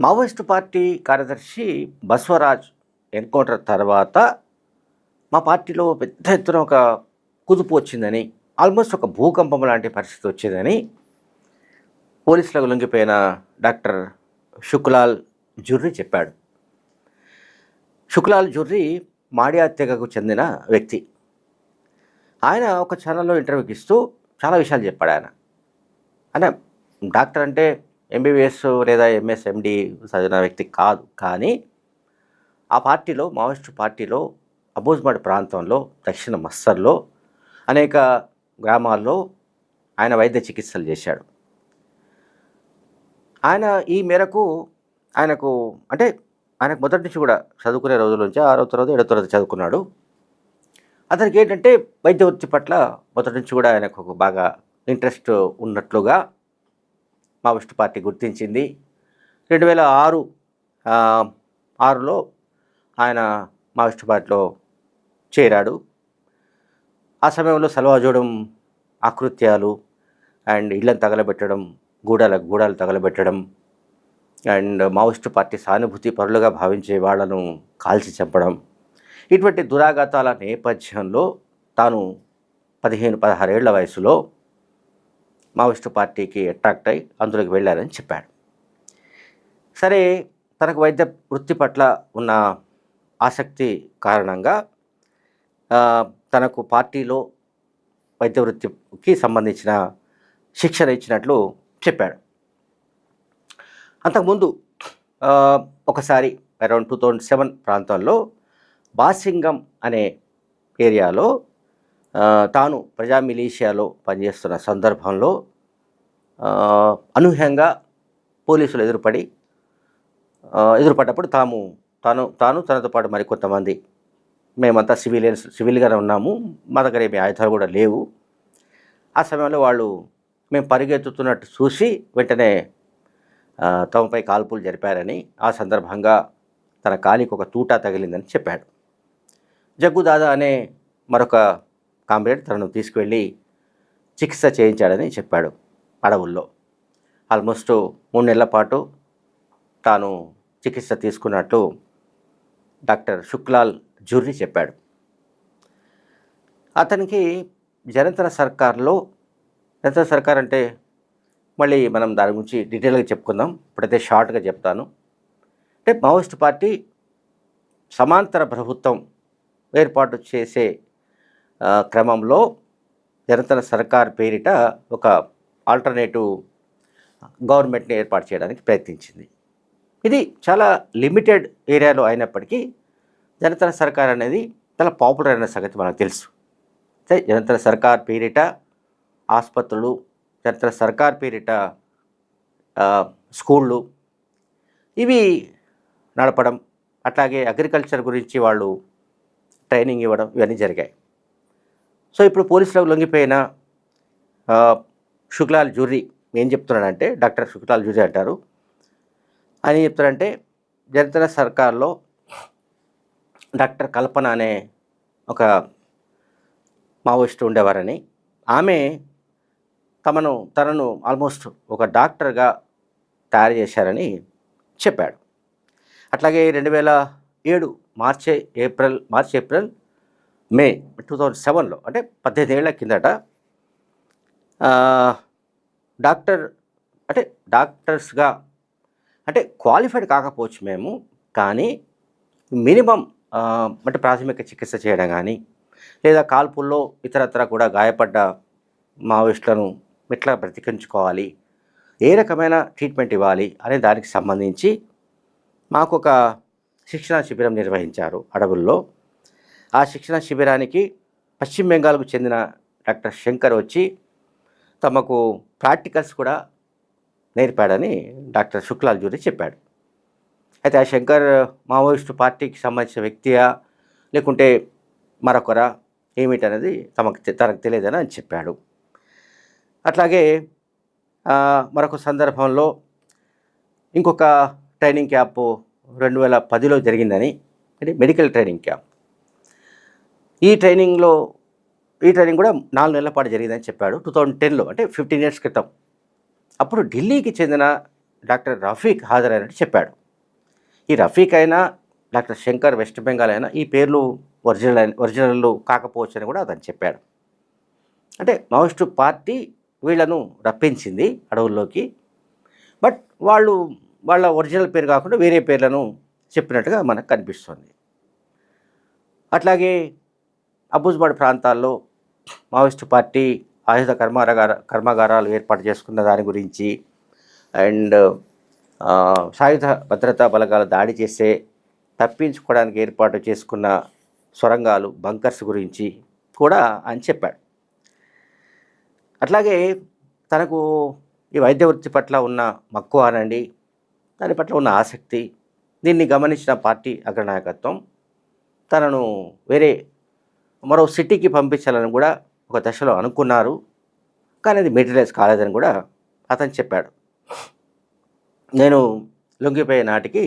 Maoist party కార్యదర్శి Basavaraj encounter తర్వాత మా పార్టీలో పెద్ద ఎత్తున ఒక కుదుపు వచ్చిందని, ఆల్మోస్ట్ ఒక భూకంపం లాంటి పరిస్థితి వచ్చిందని పోలీసులకు లొంగిపోయిన డాక్టర్ శుక్లాల్ జుర్రీ చెప్పాడు. శుక్లాల్ జుర్రీ మాడియా తెగకు చెందిన వ్యక్తి. ఆయన ఒక ఛానల్లో ఇంటర్వ్యూకి ఇస్తూ చాలా విషయాలు చెప్పాడు. ఆయన డాక్టర్ అంటే ఎంబీబీఎస్ లేదా ఎంఎస్ ఎండి చదివిన వ్యక్తి కాదు. కానీ ఆ పార్టీలో, మావోయిస్టు పార్టీలో అబూజ్మడ్ ప్రాంతంలో, దక్షిణ మస్తర్లో అనేక గ్రామాల్లో ఆయన వైద్య చికిత్సలు చేశాడు. ఆయన ఈ మేరకు ఆయనకు మొదటి నుంచి కూడా చదువుకునే రోజుల నుంచి 6వ తరగతి 7వ తరగతి చదువుకున్నాడు. అతనికి ఏంటంటే వైద్య వృత్తి పట్ల మొదటి నుంచి కూడా ఆయనకు ఒక బాగా ఇంట్రెస్ట్ ఉన్నట్లుగా మావోయిస్టు పార్టీ గుర్తించింది. 2006లో ఆయన మావోయిస్టు పార్టీలో చేరాడు. ఆ సమయంలో సల్వాజోడం ఆకృత్యాలు అండ్ ఇళ్లను తగలబెట్టడం, గూడాలు తగలబెట్టడం అండ్ మావోయిస్టు పార్టీ సానుభూతి పరులుగా భావించే వాళ్లను కాల్చి చంపడం, ఇటువంటి దురాఘాతాల నేపథ్యంలో తాను 15-16 ఏళ్ల వయసులో మావోయిస్టు పార్టీకి అట్రాక్ట్ అయి అందులోకి వెళ్ళారని చెప్పాడు. సరే, తనకు వైద్య వృత్తి పట్ల ఉన్న ఆసక్తి కారణంగా తనకు పార్టీలో వైద్య వృత్తికి సంబంధించిన శిక్షణ ఇచ్చినట్లు చెప్పాడు. అంతకుముందు ఒకసారి అరౌండ్ 2007 ప్రాంతంలో బాసింగం అనే ఏరియాలో తాను ప్రజా మిలీషియాలో పనిచేస్తున్న సందర్భంలో అనూహ్యంగా పోలీసులు ఎదురుపడ్డప్పుడు తనతో పాటు మరికొంతమంది, మేమంతా సివిల్గానే ఉన్నాము, మా దగ్గర ఏమి ఆయుధాలు కూడా లేవు. ఆ సమయంలో వాళ్ళు మేము పరిగెత్తుతున్నట్టు చూసి వెంటనే తమపై కాల్పులు జరిపారని, ఆ సందర్భంగా తన కాలికి ఒక తూటా తగిలిందని చెప్పాడు. జగ్గుదాదా అనే మరొక కామ్రేడ్ తనను తీసుకువెళ్ళి చికిత్స చేయించాడని చెప్పాడు. అడవుల్లో ఆల్మోస్ట్ 3 నెలల పాటు తాను చికిత్స తీసుకున్నట్లు డాక్టర్ శుక్లాల్ జుర్రీ చెప్పాడు. అతనికి జనతన సర్కార్ అంటే మళ్ళీ మనం దాని గురించి డీటెయిల్గా చెప్పుకుందాం. ఇప్పుడైతే షార్ట్గా చెప్తాను. అంటే మావోయిస్టు పార్టీ సమాంతర ప్రభుత్వం ఏర్పాటు చేసే క్రమంలో జనతన సర్కార్ పేరిట ఒక ఆల్టర్నేటివ్ గవర్నమెంట్ని ఏర్పాటు చేయడానికి ప్రయత్నించింది. ఇది చాలా లిమిటెడ్ ఏరియాలో అయినప్పటికీ జనతన సర్కార్ అనేది చాలా పాపులర్ అయిన సంగతి మనకు తెలుసు. అయితే జనతన సర్కార్ పేరిట ఆసుపత్రులు, జనతన సర్కార్ పేరిట స్కూళ్ళు ఇవి నడపడం, అట్లాగే అగ్రికల్చర్ గురించి వాళ్ళు ట్రైనింగ్ ఇవ్వడం, ఇవన్నీ జరిగాయి. సో ఇప్పుడు పోలీసులకు లొంగిపోయిన శుక్లాల్ జుర్రీ ఏం చెప్తున్నాడంటే, డాక్టర్ శుక్లాల్ జుర్రీ అంటారు, ఆయన ఏం చెప్తారంటే, జనతన సర్కార్లో డాక్టర్ కల్పన అనే ఒక మావోయిస్టు ఉండేవారని, ఆమె తనను ఆల్మోస్ట్ ఒక డాక్టర్గా తయారు చేశారని చెప్పాడు. అట్లాగే 2007 మార్చ్ ఏప్రిల్ మే 2007లో అంటే 18 ఏళ్ల కిందట డాక్టర్స్గా అంటే క్వాలిఫైడ్ కాకపోవచ్చు మేము, కానీ మినిమం అంటే ప్రాథమిక చికిత్స చేయడం కానీ, లేదా కాల్పుల్లో ఇతరత్ర కూడా గాయపడ్డ మావోయిస్టులను ఎట్లా బ్రతికించుకోవాలి, ఏ రకమైన ట్రీట్మెంట్ ఇవ్వాలి అనే దానికి సంబంధించి మాకు ఒక శిక్షణా శిబిరం నిర్వహించారు అడవుల్లో. ఆ శిక్షణా శిబిరానికి పశ్చిమ బెంగాల్కు చెందిన డాక్టర్ శంకర్ వచ్చి తమకు ప్రాక్టికల్స్ కూడా నేర్పాడని డాక్టర్ శుక్లాల్ జుర్రీ చెప్పాడు. అయితే ఆ శంకర్ మావోయిస్టు పార్టీకి సంబంధించిన వ్యక్తియా లేకుంటే మరొకరా ఏమిటనేది తనకు తెలియదని అని చెప్పాడు. అట్లాగే మరొక సందర్భంలో ఇంకొక ట్రైనింగ్ క్యాంపు 2010లో జరిగిందని, అంటే మెడికల్ ట్రైనింగ్ క్యాంప్. ఈ ట్రైనింగ్ కూడా 4 నెలల పాటు జరిగిందని చెప్పాడు. 2010లో అంటే 15 years క్రితం. అప్పుడు ఢిల్లీకి చెందిన డాక్టర్ రఫీక్ హాజరైనట్టు చెప్పాడు. ఈ రఫీక్ అయినా, డాక్టర్ శంకర్ వెస్ట్ బెంగాల్ అయినా ఈ పేర్లు ఒరిజినల్ కాకపోవచ్చని కూడా అతను చెప్పాడు. అంటే మావోయిస్టు పార్టీ వీళ్ళను రప్పించింది అడవుల్లోకి. బట్ వాళ్ళు వాళ్ళ ఒరిజినల్ పేరు కాకుండా వేరే పేర్లను చెప్పినట్టుగా మనకు కనిపిస్తుంది. అట్లాగే అబూజ్బడ్ ప్రాంతాల్లో మావోయిస్టు పార్టీ ఆయుధ కర్మాగారాలు ఏర్పాటు చేసుకున్న దాని గురించి అండ్ సాయుధ భద్రతా బలగాలు దాడి చేసే తప్పించుకోవడానికి ఏర్పాటు చేసుకున్న సొరంగాలు, బంకర్స్ గురించి కూడా ఆయన చెప్పాడు. అట్లాగే తనకు ఈ వైద్య వృత్తి పట్ల ఉన్న మక్కువ అనండి, దాని పట్ల ఉన్న ఆసక్తి, దీన్ని గమనించిన పార్టీ అగ్రనాయకత్వం తనను వేరే మరో సిటీకి పంపించాలని కూడా ఒక దశలో అనుకున్నారు. కానీ అది మెటీరియలైజ్ కాలేదని కూడా అతను చెప్పాడు. నేను లొంగిపోయే నాటికి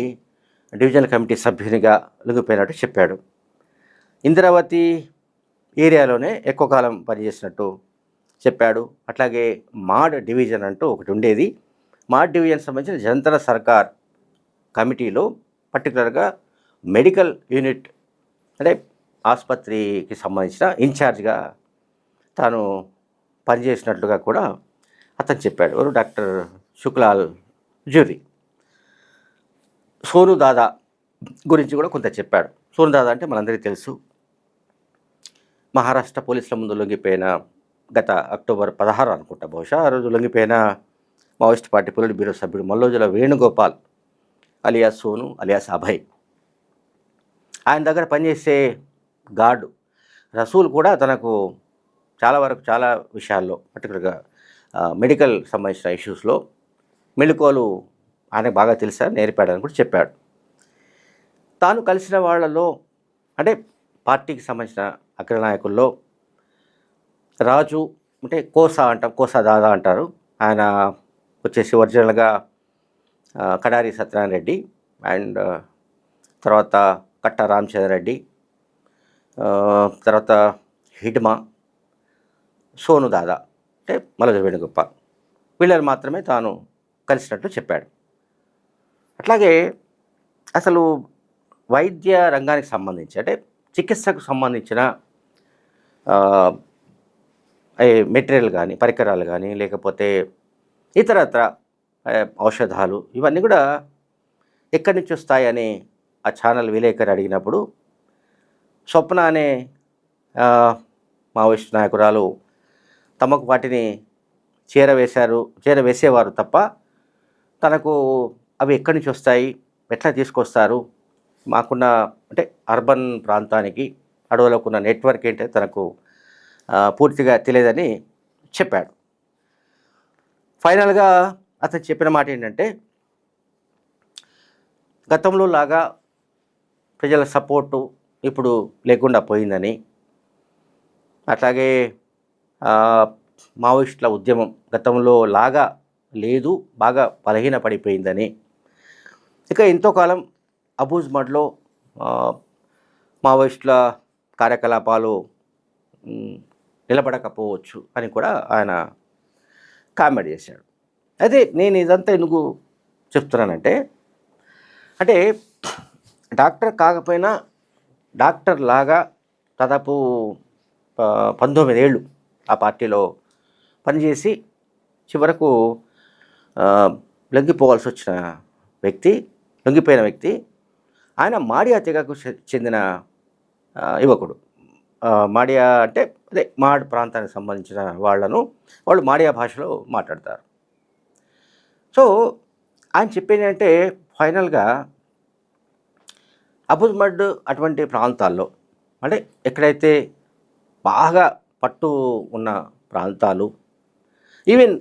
డివిజనల్ కమిటీ సభ్యునిగా లొంగిపోయినట్టు చెప్పాడు. ఇంద్రావతి ఏరియాలోనే ఎక్కువ కాలం పనిచేసినట్టు చెప్పాడు. అట్లాగే మాడ్ డివిజన్ అంటూ ఒకటి ఉండేది. మాడ్ డివిజన్ సంబంధించిన జంతర సర్కార్ కమిటీలో పర్టికులర్గా మెడికల్ యూనిట్ అంటే ఆసుపత్రికి సంబంధించిన ఇన్ఛార్జ్గా తాను పనిచేసినట్లుగా కూడా అతను చెప్పాడు. ఎవరు? డాక్టర్ శుక్లాల్ జ్యూరీ. సోను దాదా గురించి కూడా కొంత చెప్పాడు. సోను దాదా అంటే మనందరికీ తెలుసు, మహారాష్ట్ర పోలీసుల ముందు లొంగిపోయిన గత అక్టోబర్ 16 అనుకుంటా బహుశా ఆ రోజు లొంగిపోయిన మావోయిస్ట్ పార్టీ పొలిట్ బ్యూరో సభ్యుడు మల్లోజుల వేణుగోపాల్ అలియాస్ సోను అలియాస్ అభయ్. ఆయన దగ్గర పనిచేసే గార్డు రసూల్ కూడా తనకు చాలా విషయాల్లో పర్టికులర్గా మెడికల్ సంబంధించిన ఇష్యూస్లో మెళుకువలు ఆయనకు బాగా తెలుసా, నేర్పాడని కూడా చెప్పాడు. తాను కలిసిన వాళ్ళలో అంటే పార్టీకి సంబంధించిన అగ్రనాయకుల్లో రాజు అంటే కోసా దాదా అంటారు. ఆయన వచ్చేసి ఒరిజినల్గా కడారి సత్యనారాయణ రెడ్డి అండ్ తర్వాత కట్ట రామచంద్ర రెడ్డి, తర్వాత హిడ్మా, సోను దాదా అంటే మల్లజ వేణుగోపాల్, వీళ్ళని మాత్రమే తాను కలిసినట్లు చెప్పాడు. అట్లాగే అసలు వైద్య రంగానికి సంబంధించి అంటే చికిత్సకు సంబంధించిన మెటీరియల్ కానీ, పరికరాలు కానీ, లేకపోతే ఇతరత్ర ఔషధాలు ఇవన్నీ కూడా ఎక్కడి నుంచి వస్తాయని ఆ ఛానల్ విలేకరి అడిగినప్పుడు స్వప్న అనే మావోయిస్ట్ నాయకురాలు తమకు వాటిని చేరవేసేవారు తప్ప తనకు అవి ఎక్కడి నుంచి వస్తాయి, ఎట్లా తీసుకొస్తారు, మాకున్న అంటే అర్బన్ ప్రాంతానికి అడవులకు ఉన్న నెట్వర్క్ ఏంటో తనకు పూర్తిగా తెలియదని చెప్పాడు. ఫైనల్గా అతను చెప్పిన మాట ఏంటంటే, గతంలో లాగా ప్రజల సపోర్టు ఇప్పుడు లేకుండా పోయిందని, అట్లాగే మావోయిస్టుల ఉద్యమం గతంలో లాగా లేదు, బాగా బలహీన పడిపోయిందని, ఇక ఎంతో కాలం అబూజ్మడ్లో మావోయిస్టుల కార్యకలాపాలు నిలబడకపోవచ్చు అని కూడా ఆయన కామెంట్ చేశాడు. అయితే నేను ఇదంతా ఎందుకు చెప్తున్నానంటే, అంటే డాక్టర్ కాకపోయినా డాక్టర్ లాగా దాదాపు 19 ఏళ్ళు ఆ పార్టీలో పనిచేసి చివరకు లొంగిపోయిన వ్యక్తి ఆయన మాడియా తెగకు చెందిన యువకుడు. మాడియా అంటే అదే మాడ్ ప్రాంతానికి సంబంధించిన వాళ్ళు మాడియా భాషలో మాట్లాడతారు. సో ఆయన చెప్పేది అంటే ఫైనల్గా అబూజ్మడ్ అటువంటి ప్రాంతాల్లో అంటే ఎక్కడైతే బాగా పట్టు ఉన్న ప్రాంతాలు, ఈవెన్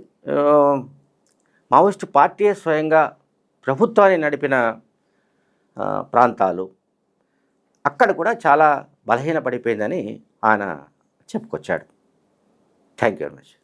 మావోయిస్టు పార్టీయే స్వయంగా ప్రభుత్వాన్ని నడిపిన ప్రాంతాలు, అక్కడ కూడా చాలా బలహీనపడిపోయిందని ఆయన చెప్పుకొచ్చాడు. Thank you very much.